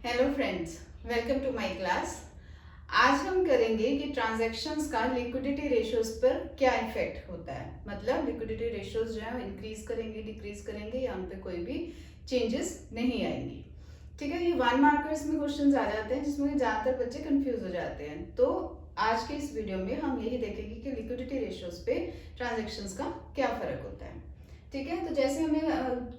Hello friends, welcome to my class. आज हम करेंगे कि ट्रांजैक्शंस का लिक्विडिटी रेशियोज पर क्या इफेक्ट होता है। मतलब लिक्विडिटी रेशियोज जो है इंक्रीज करेंगे, डिक्रीज करेंगे या उन पे कोई भी चेंजेस नहीं आएंगी। ठीक है, ये 1 मार्कर्स में क्वेश्चंस आ जाते हैं जिसमें ज़्यादातर बच्चे कंफ्यूज हो जाते हैं। तो आज के इस वीडियो में हम यही देखेंगे कि लिक्विडिटी रेशियोज पे ट्रांजेक्शन्स का क्या फर्क होता है। ठीक है, तो जैसे हमें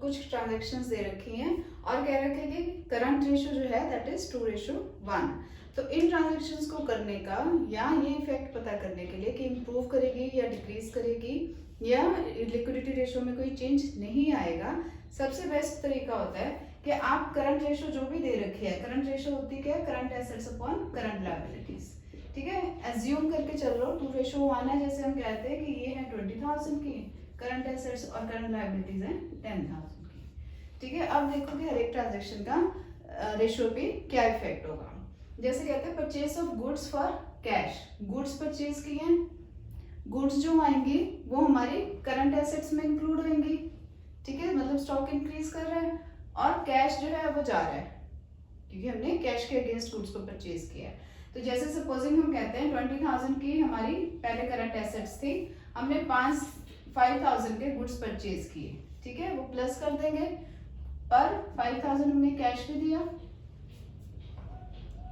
कुछ ट्रांजेक्शन्स दे रखी हैं और कह रखे कि करंट रेशियो जो है दैट इज 2:1। तो इन ट्रांजेक्शन्स को करने का या ये इफेक्ट पता करने के लिए कि इम्प्रूव करेगी या डिक्रीज करेगी या लिक्विडिटी रेशियो में कोई चेंज नहीं आएगा, सबसे बेस्ट तरीका होता है कि आप करंट रेशियो जो भी दे रखी है, करंट रेशियो होती है क्या, current assets upon current liabilities. ठीक है, एज्यूम करके चल रहा हो 2:1 है, जैसे हम कहते हैं कि ये है 20,000 की करंट एसेट्स और करंट लायबिलिटीज है 10,000 की। ठीक है, अब देखो कि हर एक ट्रांजेक्शन का रेशियो पे क्या इफेक्ट होगा। जैसे कहते हैं purchase of goods for cash, goods purchase किए हैं, गुड्स जो आएंगी वो हमारी करंट एसेट्स में इंक्लूड होंगी। ठीक है, मतलब स्टॉक इंक्रीज कर रहा है और कैश जो है वो जा रहा है क्योंकि हमने कैश के अगेंस्ट गुड्स को परचेज किया है। तो जैसे सपोजिंग हम कहते हैं 20,000 की हमारी पहले करंट एसेट्स थी, हमने 5,000 के गुड्स परचेज किए। ठीक है, वो प्लस कर देंगे पर 5,000 हमने कैश भी दिया।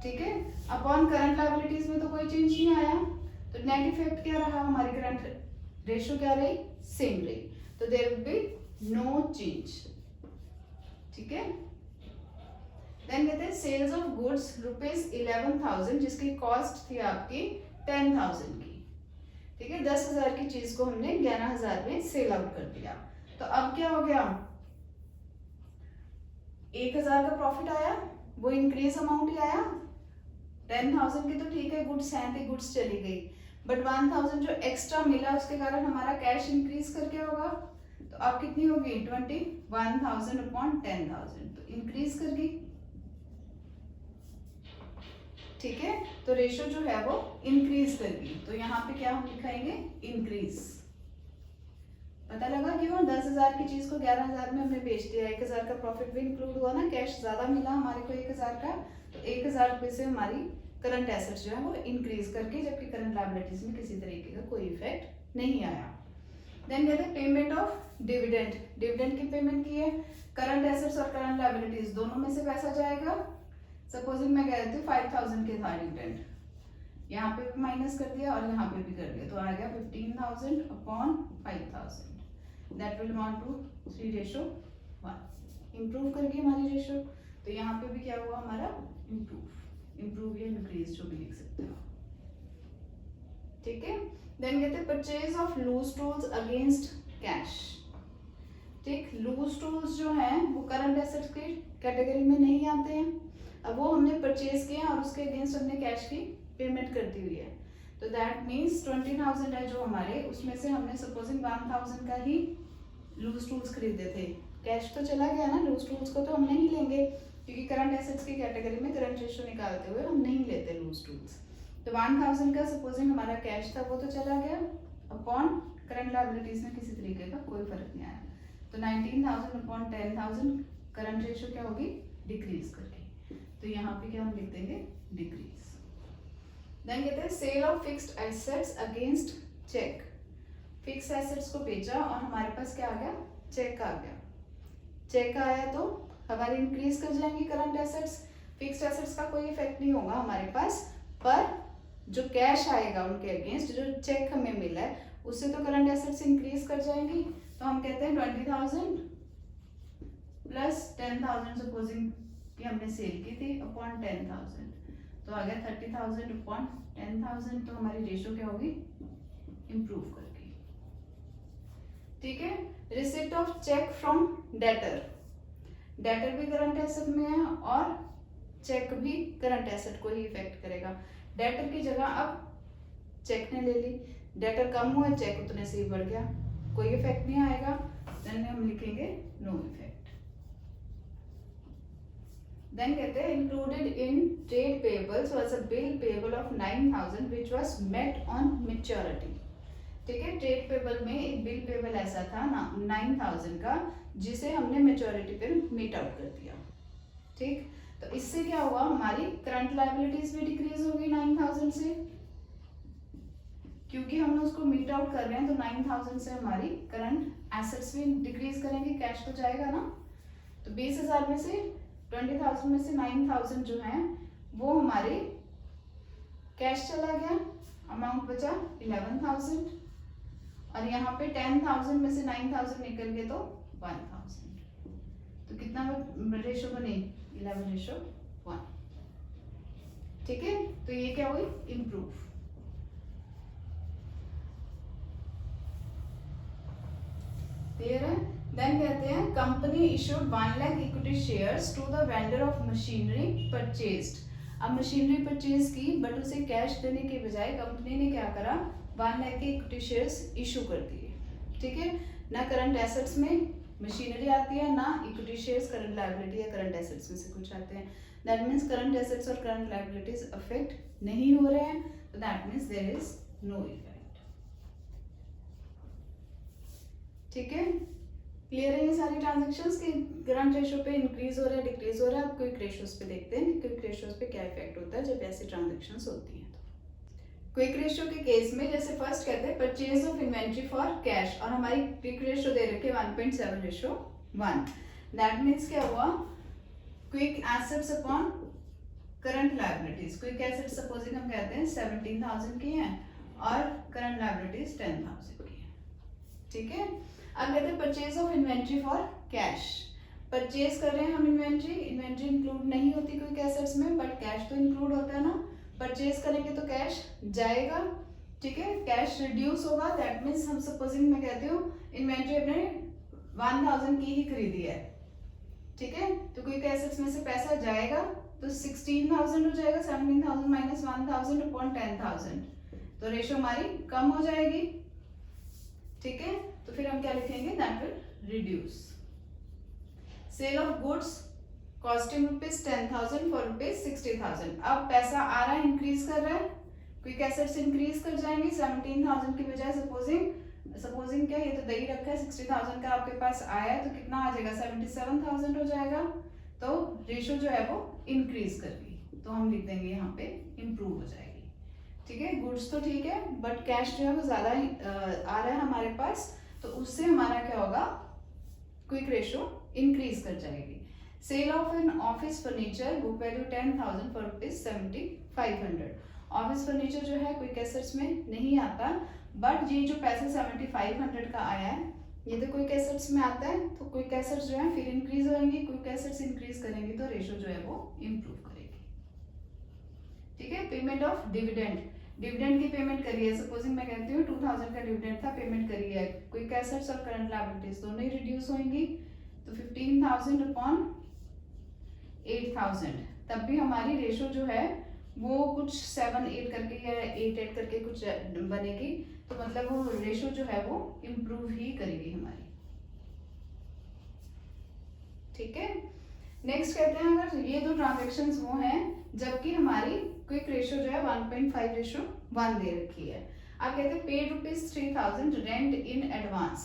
ठीक है, अपॉन करंट लायबिलिटीज में तो कोई चेंज नहीं आया, तो नेट इफेक्ट क्या रहा, हमारी करंट रेशियो क्या रही, सेम रही। तो there will be no change. ठीक है, देन कहते हैं सेल्स ऑफ गुड्स ₹11,000 जिसकी कॉस्ट थी आपकी 10,000 की। ठीक है, 10,000 की चीज को हमने 11,000 में सेल आउट कर दिया। तो अब क्या हो गया, 1,000 का प्रॉफिट आया, वो इंक्रीज अमाउंट ही आया। 10,000 की तो ठीक है गुड्स हैं थी, गुड्स चली गई, बट 1,000 जो एक्स्ट्रा मिला उसके कारण हमारा कैश इंक्रीज करके होगा। तो अब कितनी होगी 21,000 अपॉन 10,000, तो इंक्रीज कर गई। ठीक है, तो रेशियो जो है वो इंक्रीज कर गई, तो यहाँ पे क्या हम लिखाएंगे, इंक्रीज। पता लगा क्यों, 10,000 की चीज को 11,000 में हमने बेच दिया, 1,000 का प्रॉफिट भी इंक्लूड हुआ ना, कैश ज्यादा मिला हमारे को 1,000 का, तो 1,000 रुपए से हमारी करंट एसेट्स जो है वो इंक्रीज करके, जबकि करंट लायबिलिटीज में किसी तरीके का कोई इफेक्ट नहीं आया। देन कहते हैं पेमेंट ऑफ डिविडेंड, डिविडेंड की पेमेंट की है, करंट एसेट्स और करंट लायबिलिटीज दोनों में से पैसा जाएगा। सपोजिंग मैं कह रही थी 5,000 के था डिविडेंड, यहाँ पे भी माइनस कर दिया और यहाँ पे भी कर दिया, तो आ गया 15,000 upon 5,000, that will amount to 3:1। Improve करके हमारी रेशियो, तो यहाँ पे भी क्या हुआ हमारा, इम्प्रूव या इंक्रीज जो भी लिख सकते हो। ठीक है, देन कहते हैं purchase of loose tools against cash. ठीक, लूज टूल्स जो हैं वो करंट एसेट्स की कैटेगरी में नहीं आते हैं, अब वो हमने परचेज किया और उसके अगेंस्ट हमने कैश की पेमेंट कर दी हुई है। तो दैट मीन्स 20,000 है जो हमारे, उसमें से हमने सपोजिंग 1,000 का ही लूज टूल्स खरीदे थे, कैश तो चला गया ना, लूज टूल्स को तो हम नहीं लेंगे क्योंकि करंट एसेट्स की कैटेगरी में करंट रेशियो निकालते हुए हम नहीं लेते लूज टूल्स। तो 1,000 का सपोजिंग हमारा कैश था वो तो चला गया, अपॉन करंट लायबिलिटीज में किसी तरीके का कोई फर्क नहीं आया, तो 19,000 अपॉन 10,000 करंट रेशियो क्या होगी, डिक्रीज करके, तो यहाँ पे क्या हम लिख देंगे, डिक्रीज। देन कहते हैं sale of fixed assets against cheque, fix assets को बेचा और हमारे पास क्या आ गया, चेक आ गया। चेक आया तो हमारी इंक्रीज कर जाएंगी करंट एसेट्स, फिक्स्ड एसेट्स का कोई इफेक्ट नहीं होगा हमारे पास, पर जो कैश आएगा उनके अगेंस्ट, जो चेक हमें मिला है उससे तो करंट एसेट्स इंक्रीज कर जाएंगी। तो हम कहते हैं 20,000 प्लस 10,000 सपोजिंग कि हमने सेल की थी अपॉन 10,000, तो आ गया 30,000 अपॉन 10,000, तो हमारी रेशियो क्या होगी, इम्प्रूव करके। ठीक है, receipt of cheque from debtor, debtor भी करंट एसेट में है और चेक भी करंट एसेट को ही इफेक्ट करेगा। डेटर की जगह अब चेक ने ले ली, डेटर कम हुआ, चेक उतने से ही बढ़ गया, कोई इफेक्ट नहीं आएगा, देन हम लिखेंगे नो इफेक्ट। देन कहते हैं included in trade payables was a bill payable of 9,000 which was met on maturity. ठीक है, ट्रेड पेबल में एक बिल पेबल ऐसा था ना 9,000 का जिसे हमने मैच्योरिटी पे मीट आउट कर दिया। ठीक, तो इससे क्या हुआ, हमारी करंट लायबिलिटीज भी डिक्रीज हो गई 9000 से, क्योंकि हम उसको मीट आउट कर रहे हैं, तो 9000 से हमारी करंट एसेट्स भी डिक्रीज करेंगे, कैश तो जाएगा ना। तो 20000 में से 20000 में से 9000 जो है वो हमारे कैश चला गया, अमाउंट बचा 11000, और यहाँ पे 10000 में से 9000 निकल गए तो 1000। तो कितना रेशो बने, 11:1। ठीक है, तो ये क्या हुई, इम्प्रूव। क्लियर है। देन कहते हैं company issued 1 lakh equity shares to the vendor of machinery purchased. अब मशीनरी परचेज की, बट उसे कैश देने के बजाय कंपनी ने क्या करा, 1 लाख के इक्विटी शेयर्स इशू कर दिए। ठीक है, ना करंट एसेट्स में मशीनरी आती है, ना इक्विटी शेयर्स करंट लायबिलिटी या करंट एसेट्स में से कुछ आते हैं। दैट मीन्स करंट एसेट्स और करंट लायबिलिटीज अफेक्ट नहीं हो रहे हैं, तो that means there is no effect. ठीक है, क्लियर है ये सारी ट्रांजेक्शंस की करंट रेशो पे इंक्रीज हो रहा है, डिक्रीज हो रहा है। अब क्विक रेशियोज पे देखते हैं कि क्विक रेशियोज पे क्या इफेक्ट होता है जब ऐसी ट्रांजेक्शंस होती हैं। क्विक रेशियो के केस में जैसे फर्स्ट कहते हैं purchase of inventory for cash, और हमारी क्विक रेशियो दे रखे 1.7:1। दैट मीन्स क्या हुआ, quick assets upon current liabilities. Quick assets supposing हम कहते हैं 17,000 की हैं और करंट लायबिलिटीज 10,000 की हैं। ठीक है, अब कहते हैं purchase of inventory for cash. Purchase कर रहे हैं हम इन्वेंट्री, इन्वेंट्री इंक्लूड नहीं होती क्विक एसेट्स में, बट कैश तो इंक्लूड होता है ना। परचेज करेंगे तो कैश जाएगा, ठीक है, कैश रिड्यूस होगा। दैट मीन्स हम सपोजिंग मैं कहती हूँ इन्वेंट्री अपने 1000 की ही खरीदी है, ठीक है, तो क्विक एसेट्स में से पैसा जाएगा तो 16,000 हो जाएगा, 17,000 माइनस 1,000 अपॉन 10,000, तो रेशो हमारी कम हो जाएगी। ठीक है, तो फिर हम क्या लिखेंगे, that will reduce. Sale of goods costing ₹10,000 for ₹60,000। अब पैसा आ रहा है, इंक्रीज कर रहा है, क्विक एसेट्स इंक्रीज कर जाएंगे 17,000 की बजाय सपोजिंग क्या, ये तो दे ही रखा है 60,000 का आपके पास आया है, तो कितना आ जाएगा 77,000 हो जाएगा। तो रेशो जो है वो इंक्रीज कर गई, तो हम लिख देंगे यहाँ पे इम्प्रूव हो जाएगी। ठीक है, गुड्स तो ठीक है, बट कैश जो है वो ज्यादा आ रहा है हमारे पास, तो उससे हमारा क्या होगा, क्विक रेशो इंक्रीज कर जाएगी। Sale of an office furniture book value 10,000 for ₹7,500। Office furniture जो है क्विक एसेट्स में नहीं आता, बट ये जो पैसा 7,500 का आया है ये तो क्विक एसेट्स में आता है, तो क्विक एसेट्स जो है फिर इंक्रीज होंगी, क्विक एसेट्स इंक्रीज करेंगे तो रेशो जो है वो इम्प्रूव करेगी। ठीक है, पेमेंट ऑफ डिविडेंड, डिविडेंड की पेमेंट करी है, सपोजिंग मैं कहती हूँ 2000 का डिविडेंड था, पेमेंट करी है, क्विक एसेट्स और करंट लायबिलिटीज दोनों ही रिड्यूस होंगी, तो 15,000 अपॉन 8,000, तब भी हमारी रेशो जो है वो कुछ 7-8 करके या 8-8 करके कुछ बनेगी, तो मतलब वो रेशो जो है वो इम्प्रूव ही करेगी हमारी। ठीक है, नेक्स्ट कहते हैं अगर ये दो ट्रांजेक्शन्स वो हैं जबकि हमारी क्विक रेशो जो है 1.5:1 दे रखी है। अब कहते हैं पेड ₹3,000 रेंट इन एडवांस।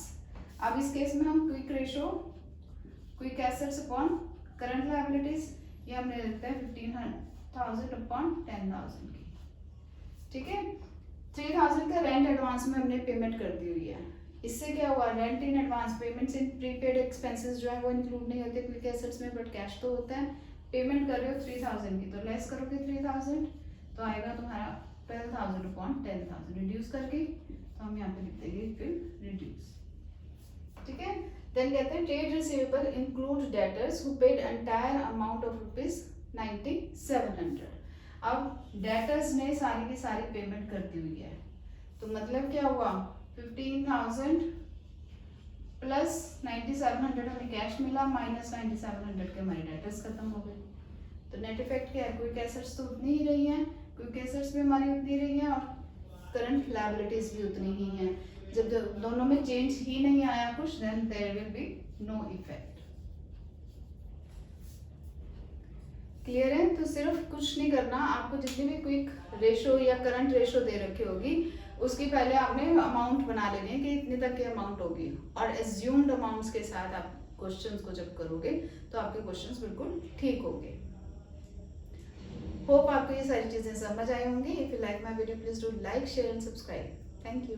अब इस केस में हम quick ratio quick assets upon current liabilities ये हमने लिखते हैं 15,000 अपॉन 10,000 की। ठीक है, 3,000 का रेंट एडवांस में हमने पेमेंट कर दी हुई है। इससे क्या हुआ, rent in advance, payments in prepaid expenses जो है वो इंक्लूड नहीं होते क्विक एसेट्स में, बट कैश तो होता है। पेमेंट कर रहे हो 3,000 की, तो लेस करोगे 3,000 तो आएगा तुम्हारा 12,000 अपॉन 10,000, रिड्यूस करके, तो हम यहाँ पे लिख देंगे फिर रिड्यूस। ठीक है, देन कहते हैं trade receivable include debtors who paid entire amount of ₹9,700। अब डेटर्स ने सारी की सारी पेमेंट कर दी हुई है, तो मतलब क्या हुआ, 15,000 प्लस 9,700 हमें कैश मिला, माइनस 9,700 के हमारे डेटर्स खत्म हो गए। तो नेट इफेक्ट क्या है, क्विक एसेट्स तो उतनी ही रही हैं, क्विक एसेट्स भी हमारी उतनी रही हैं और करंट लायबिलिटीज भी उतनी ही हैं। जब दोनों में चेंज ही नहीं आया कुछ, then there will be no effect. Clear है, तो सिर्फ कुछ नहीं करना, आपको जितनी भी क्विक रेशो या करंट रेशो दे रखी होगी उसकी पहले आपने अमाउंट बना लेनी है कि इतने तक की अमाउंट होगी, और एज्यूम्ड अमाउंट्स के साथ आप क्वेश्चंस को जब करोगे तो आपके क्वेश्चंस बिल्कुल ठीक होंगे। होप आपको ये सारी चीज़ें समझ आई होंगी. If you like my video please do like share and subscribe. Thank you.